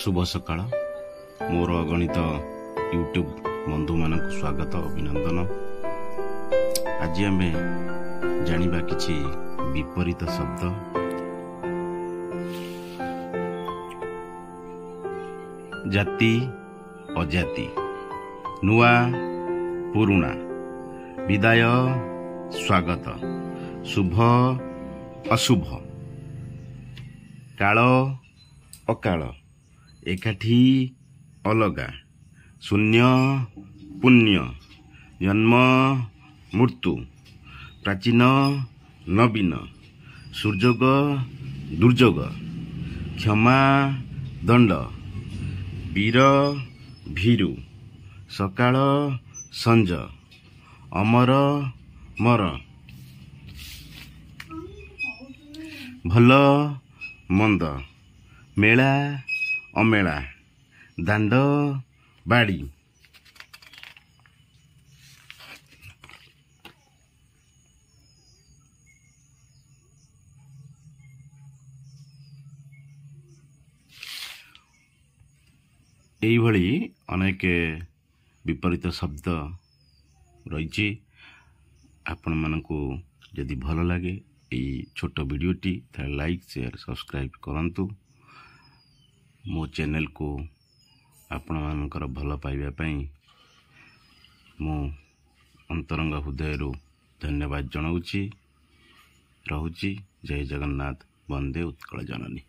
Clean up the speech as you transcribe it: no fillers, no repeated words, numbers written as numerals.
शुभ सकाळ मोर अगणित यूट्यूब बंधु मानक स्वागत अभिनंदन। आज आमे जानिबा किछि विपरीत शब्द। जाति अजाति, नुआ पुरुणा, विदाय स्वागत, शुभ अशुभ, काल अकाल, एकाठी अलगा, शून्य पुण्य, जन्म मृत्यु, प्राचीन नवीन, सुर्योग दुर्योग, क्षमा दंड, वीर भीरु, सकाळ संज, अमर मर, भल मंद, मेला अमेला, दांड बाड़ी, एइभଳି अनेक विपरीत शब्द रही। आपण मानकु यदि भल लगे यही छोट वीडियोटी ताले लाइक शेयर सब्सक्राइब करंतु। मो चैनल को आपण मानकर भल पाइबा पई मो अंतरंग हृदय धन्यवाद जनाऊँगी। रहुची। जय जगन्नाथ। वंदे उत्कल जननी।